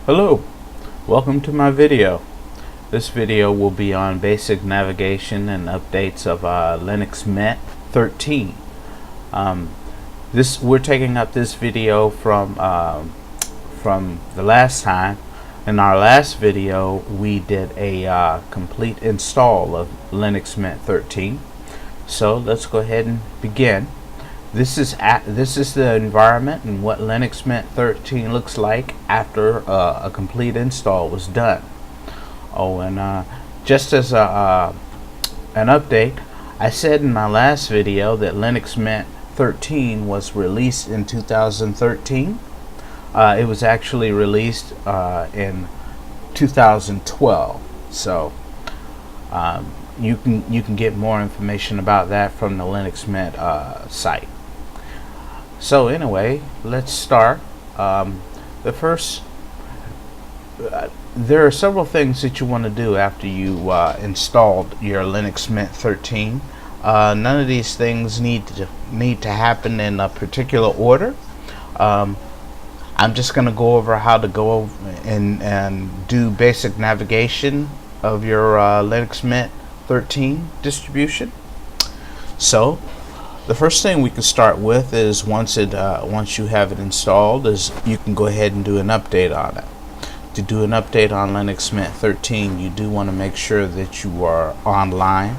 Hello, welcome to my video. This video will be on basic navigation and updates of Linux Mint 13. We're taking up this video from the last time. In our last video, we did a complete install of Linux Mint 13. So let's go ahead and begin. This is the environment and what Linux Mint 13 looks like after a complete install was done. Oh, and just as an update, I said in my last video that Linux Mint 13 was released in 2013. It was actually released in 2012. So you can get more information about that from the Linux Mint site. So anyway, let's start. There are several things that you want to do after you installed your Linux Mint 13. None of these things need to happen in a particular order. I'm just going to go over how to go and do basic navigation of your Linux Mint 13 distribution. So the first thing we can start with is once you have it installed, is you can go ahead and do an update on it. To do an update on Linux Mint 13, you do want to make sure that you are online.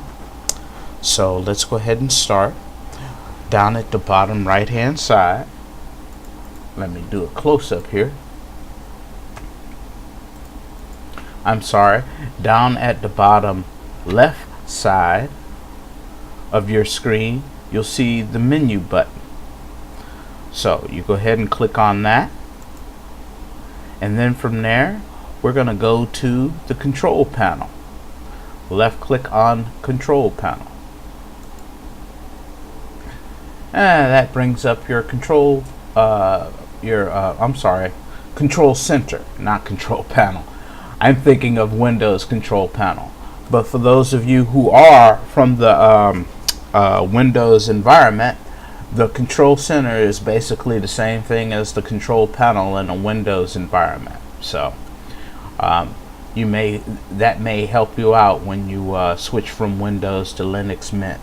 So let's go ahead and start. Down at the bottom right hand side, let me do a close-up here. I'm sorry, down at the bottom left side of your screen, you'll see the menu button. So you go ahead and click on that, and then from there we're going to go to the control panel. Left click on control panel, and that brings up your control control center, not control panel. I'm thinking of Windows control panel, but for those of you who are from the Windows environment, the control center is basically the same thing as the control panel in a Windows environment. So that may help you out when you switch from Windows to Linux Mint.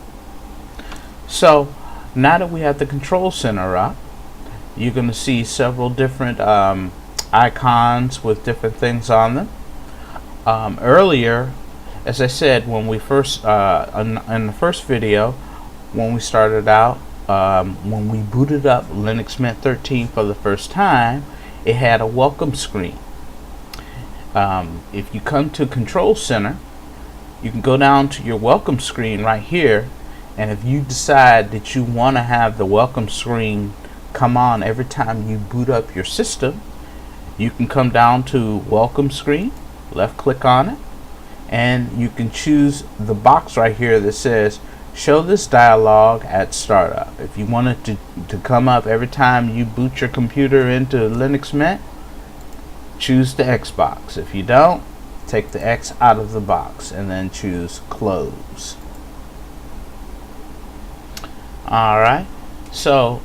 So now that we have the control center up, you're going to see several different icons with different things on them. Earlier, as I said, when we first in the first video, when we started out, when we booted up Linux Mint 13 for the first time, it had a welcome screen. If you come to Control Center, you can go down to your welcome screen right here, and if you decide that you want to have the welcome screen come on every time you boot up your system, you can come down to welcome screen, left click on it, and you can choose the box right here that says show this dialog at startup. If you want it to come up every time you boot your computer into Linux Mint, choose the X box. If you don't, take the X out of the box and then choose close. Alright, so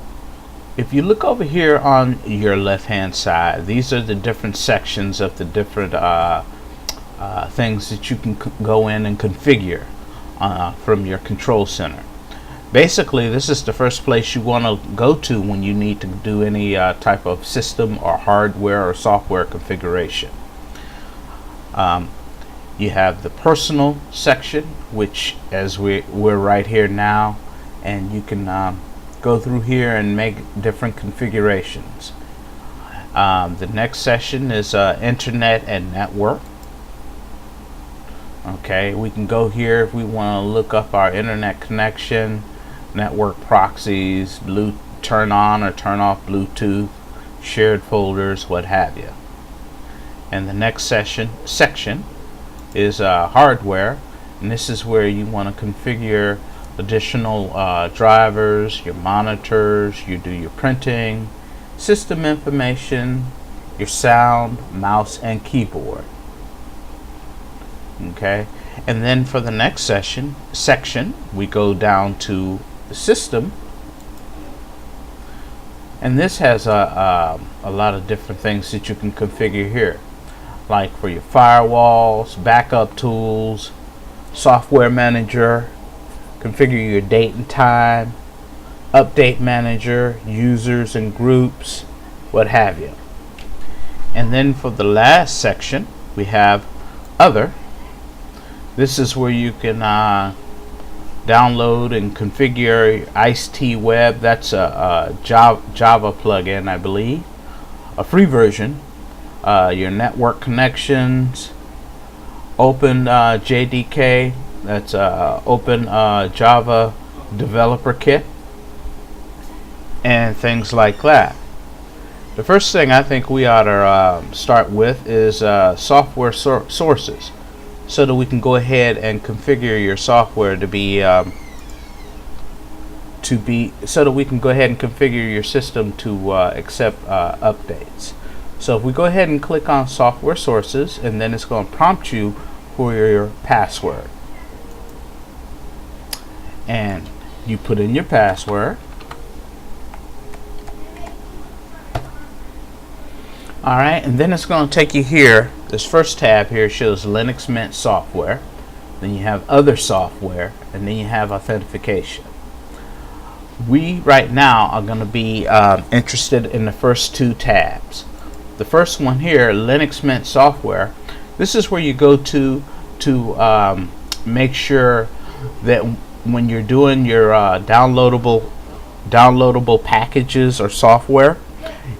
if you look over here on your left hand side, these are the different sections of the different things that you can go in and configure from your control center. Basically, this is the first place you want to go to when you need to do any type of system or hardware or software configuration. You have the personal section, which as we're right here now, and you can go through here and make different configurations. The next section is internet and network. Okay, we can go here if we want to look up our internet connection, network proxies, turn on or turn off Bluetooth, shared folders, what have you. And the next section is hardware, and this is where you want to configure additional drivers, your monitors, you do your printing, system information, your sound, mouse, and keyboard. Okay, and then for the next section we go down to the system, And this has a lot of different things that you can configure here, like for your firewalls, backup tools, software manager, configure your date and time, update manager, users and groups, what have you. And then for the last section, we have other. This is where you can download and configure Ice-T Web. That's a Java plugin, I believe, a free version. Your network connections, Open JDK, that's Open Java Developer Kit, and things like that. The first thing I think we ought to start with is software sources, so that we can go ahead and configure your software to be so that we can go ahead and configure your system to accept updates. So if we go ahead and click on software sources, and then it's going to prompt you for your password, and you put in your password. Alright, and then it's going to take you here. This first tab here shows Linux Mint software. Then you have other software, and then you have authentication. We right now are going to be interested in the first two tabs. The first one here, Linux Mint software. This is where you go to make sure that when you're doing your downloadable packages or software,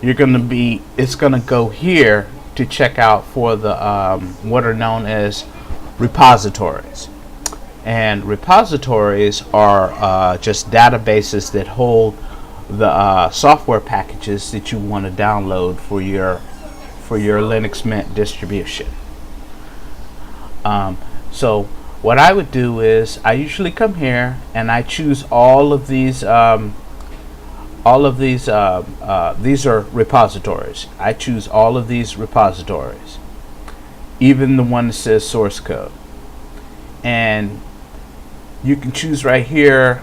it's gonna go here to check out for the what are known as repositories. And repositories are just databases that hold the software packages that you want to download for your Linux Mint distribution. So what I would do is I usually come here and I choose all of these. These are repositories. I choose all of these repositories, even the one that says source code. And you can choose right here.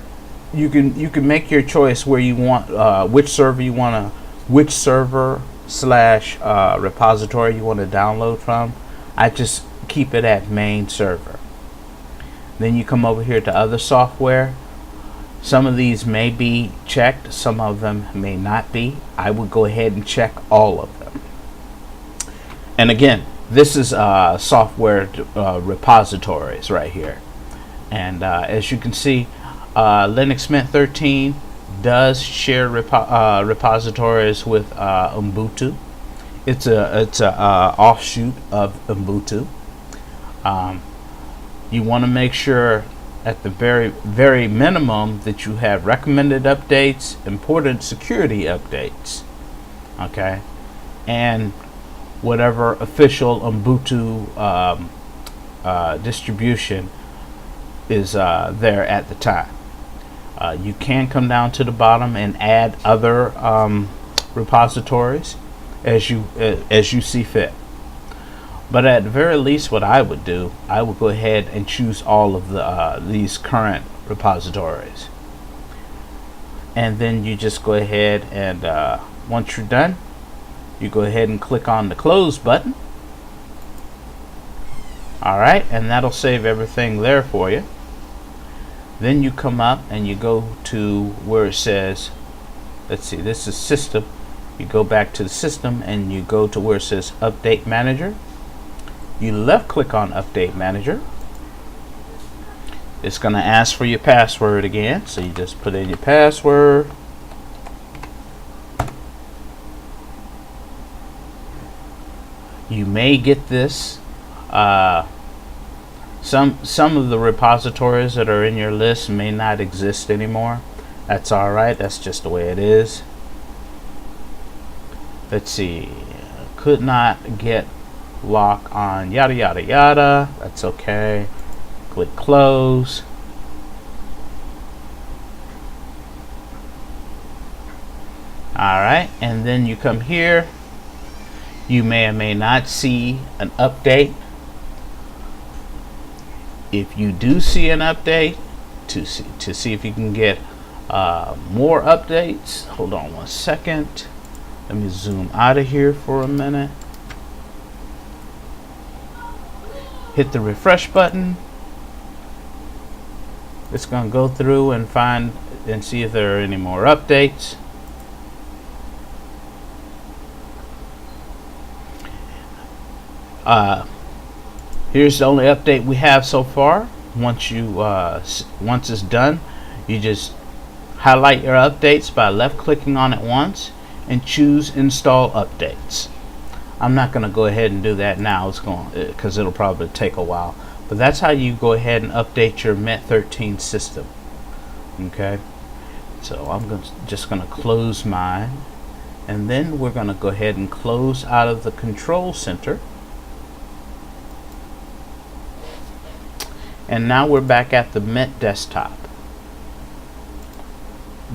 You can make your choice where you want which server you want to, which server slash repository you want to download from. I just keep it at main server. Then you come over here to other software. Some of these may be checked, some of them may not be. I would go ahead and check all of them. And again, this is software repositories right here. And as you can see, Linux Mint 13 does share repositories with Ubuntu. It's a offshoot of Ubuntu. You want to make sure at the very minimum that you have recommended updates, important security updates, okay, and whatever official Ubuntu distribution is there at the time. You can come down to the bottom and add other repositories as you see fit. But at the very least, what I would do, I would go ahead and choose all of these current repositories. And then you just go ahead and once you're done, you go ahead and click on the close button. Alright, and that'll save everything there for you. Then you come up and you go to where it says, let's see, this is system. You go back to the system and you go to where it says Update Manager. You left click on Update Manager. It's going to ask for your password again, so you just put in your password. You may get this. Some of the repositories that are in your list may not exist anymore. That's alright, that's just the way it is. Let's see. Could not get lock on yada yada yada. That's okay. Click close. Alright, and then you come here. You may or may not see an update. If you do see an update, to see if you can get More updates. Hold on one second. Let me zoom out of here for a minute. Hit the refresh button. It's going to go through and find and see if there are any more updates. Here's the only update we have so far. Once it's done, you just highlight your updates by left clicking on it once and choose install updates. I'm not going to go ahead and do that now. It's going because it'll probably take a while. But that's how you go ahead and update your Mint 13 system. Okay, so I'm just going to close mine, and then we're going to go ahead and close out of the control center. And now we're back at the Mint desktop.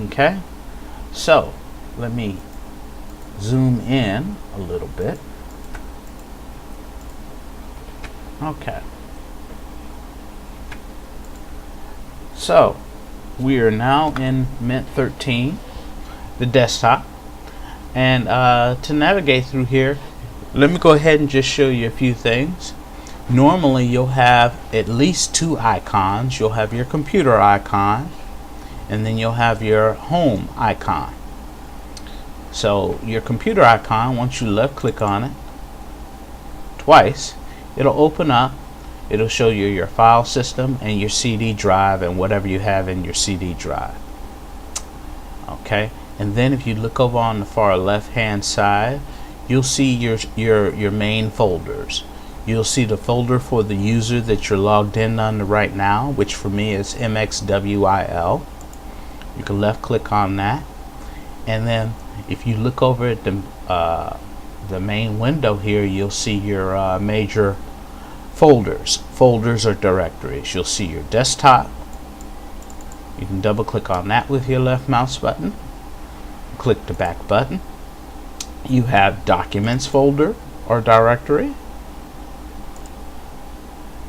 Okay, so let me zoom in a little bit. Okay, so we are now in Mint 13, the desktop, and to navigate through here, let me go ahead and just show you a few things. Normally you'll have at least two icons. You'll have your computer icon, and then you'll have your home icon. So your computer icon, once you left click on it twice, it'll open up. It'll show you your file system and your CD drive and whatever you have in your CD drive. Okay, and then if you look over on the far left hand side, you'll see your main folders. You'll see the folder for the user that you're logged in under right now, which for me is MXWIL. You can left click on that, and then if you look over at the main window here, you'll see your major folders or directories. You'll see your desktop. You can double click on that with your left mouse button. Click the back button. You have documents folder or directory,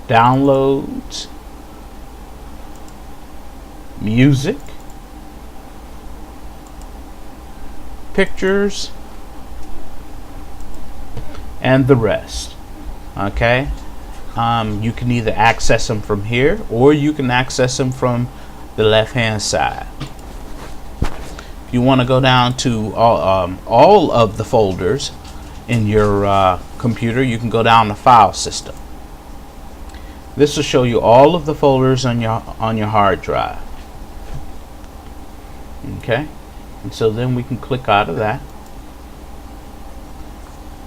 downloads, music, pictures, and the rest. Okay, you can either access them from here or you can access them from the left hand side. If you want to go down to all of the folders in your computer, you can go down to file system. This will show you all of the folders on your hard drive. Okay, and so then we can click out of that.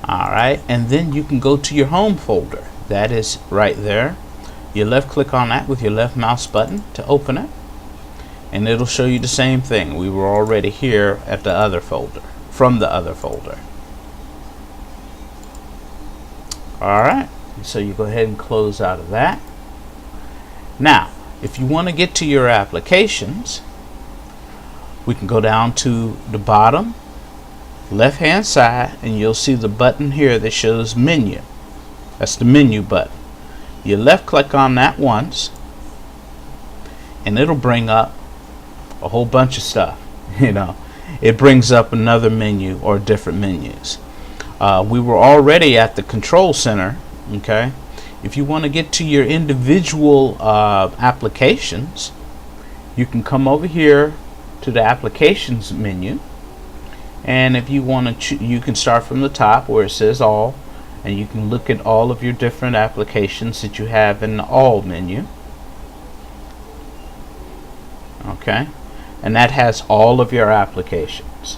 Alright, and then you can go to your home folder. That is right there. You left click on that with your left mouse button to open it, and it'll show you the same thing. We were already here at the other folder, from the other folder. Alright, so you go ahead and close out of that. Now, if you want to get to your applications, we can go down to the bottom left hand side, and you'll see the button here that shows menu. That's the menu button. You left click on that once, and it'll bring up a whole bunch of stuff. You know, it brings up another menu or different menus. We were already at the control center. Okay, if you want to get to your individual applications, you can come over here to the applications menu, and if you want to, you can start from the top where it says all, and you can look at all of your different applications that you have in the all menu. Okay, and that has all of your applications.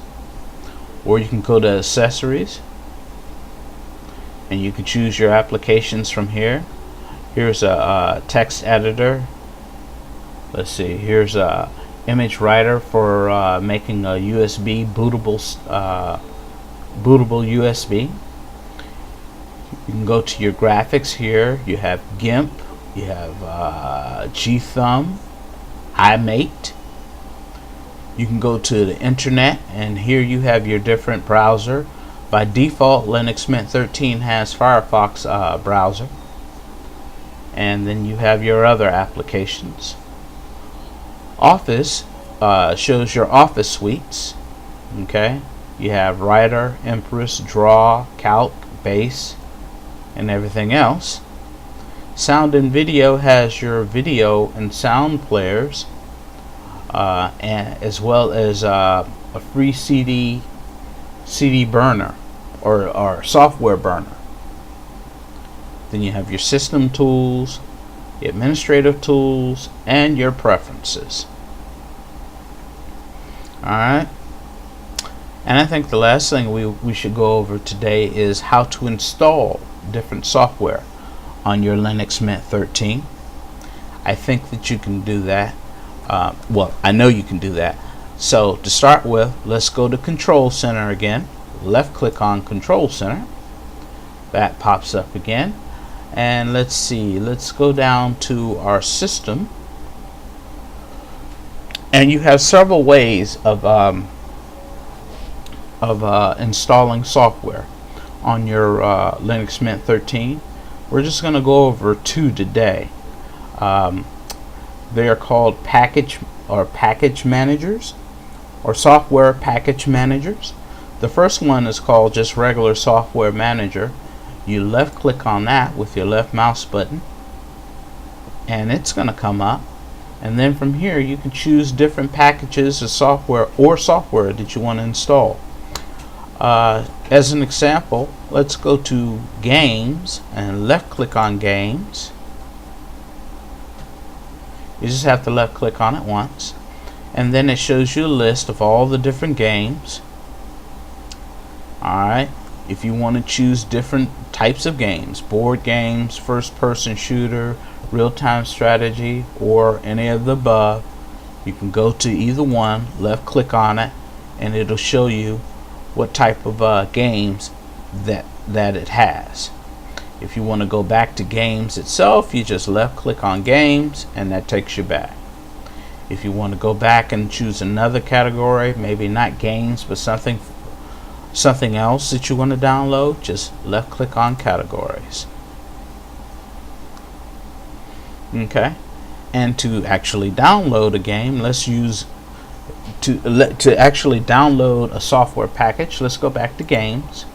Or you can go to accessories, and you can choose your applications from here. Here's a text editor. Let's see, here's a image writer for making a USB bootable USB. You can go to your graphics here. You have GIMP, you have GThumb, iMate. You can go to the internet, and here you have your different browser. By default, Linux Mint 13 has Firefox browser, and then you have your other applications. Office shows your office suites. Okay, you have Writer, Empress, Draw, Calc, Base, and everything else. Sound and Video has your video and sound players, and as well as a free CD burner or software burner. Then you have your system tools, administrative tools, and your preferences. Alright, and I think the last thing we should go over today is how to install different software on your Linux Mint 13. I think that you can do that. Well, I know you can do that. So to start with, let's go to Control Center again. Left click on Control Center. That pops up again. And let's see, let's go down to our system. And you have several ways of installing software on your Linux Mint 13. We're just going to go over two today. They are called package managers, or software package managers. The first one is called just regular software manager. You left click on that with your left mouse button and it's going to come up, and then from here you can choose different packages of software that you want to install. As an example, let's go to Games and left click on Games. You just have to left click on it once, and then it shows you a list of all the different games. Alright, if you want to choose different types of games, board games, first person shooter, real-time strategy, or any of the above, you can go to either one, left click on it, and it'll show you what type of games that it has. If you want to go back to games itself, you just left click on games and that takes you back. If you want to go back and choose another category, maybe not games but something else that you want to download, just left click on categories. Okay, and to actually download a game, let's use to actually download a software package, let's go back to games.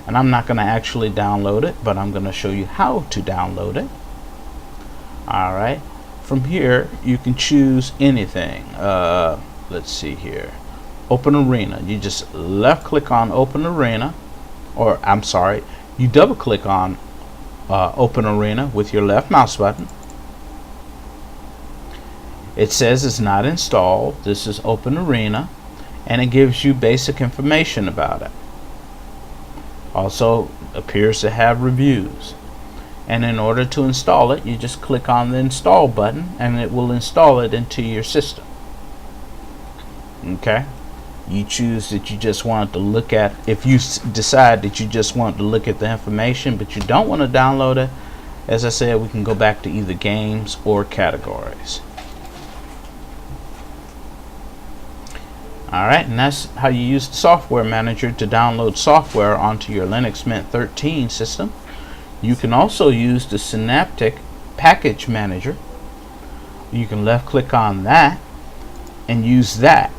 And I'm not going to actually download it, but I'm going to show you how to download it. Alright, from here you can choose anything. Let's see here, Open Arena. You just left click on Open Arena, or I'm sorry, you double click on Open Arena with your left mouse button. It says it's not installed. This is Open Arena, and it gives you basic information about it. Also appears to have reviews. And in order to install it, you just click on the install button and it will install it into your system. Okay, you choose that you just want to look at, if you decide that you just want to look at the information but you don't want to download it, as I said, we can go back to either games or categories. Alright, and that's how you use the software manager to download software onto your Linux Mint 13 system. You can also use the Synaptic package manager. You can left click on that and use that.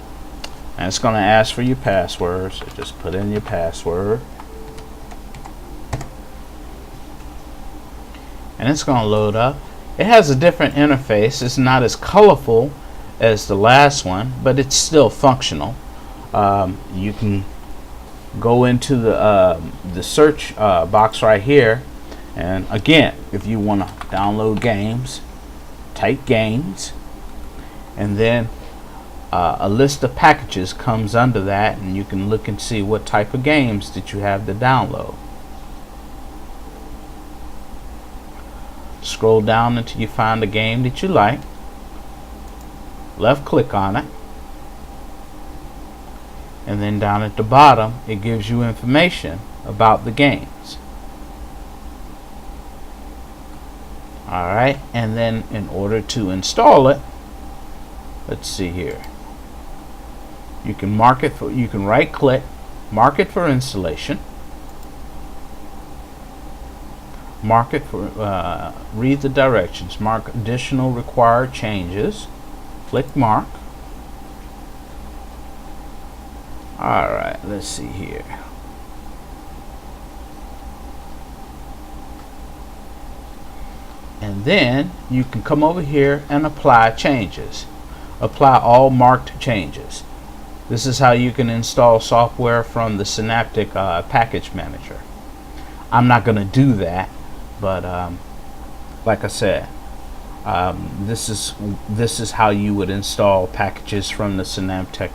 And it's going to ask for your password, so just put in your password. And it's going to load up. It has a different interface. It's not as colorful as the last one, but it's still functional. You can go into the search box right here, and again, if you want to download games, type games, and then a list of packages comes under that, and you can look and see what type of games that you have to download. Scroll down until you find a game that you like. Left click on it, and then down at the bottom it gives you information about the games. Alright, and then in order to install it, let's see here, you can mark it for, you can right click, mark it for installation. Mark it for, read the directions. Mark additional required changes. Click mark. Alright, let's see here. And then you can come over here and apply changes. Apply all marked changes. This is how you can install software from the Synaptic package manager. I'm not going to do that, but like I said, this is how you would install packages from the Synaptic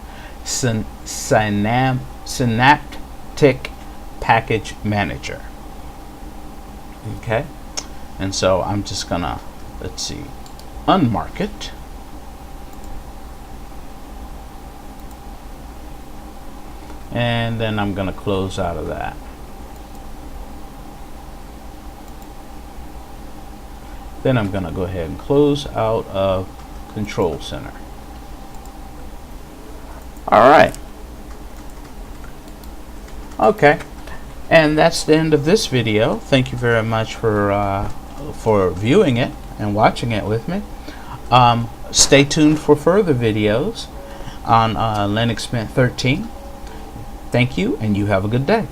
package manager. Okay, and so I'm just gonna, let's see, unmark it. And then I'm gonna close out of that. Then I'm gonna go ahead and close out of Control Center. Alright. Okay. And that's the end of this video. Thank you very much for viewing it and watching it with me. Stay tuned for further videos on Linux Mint 13. Thank you, and you have a good day.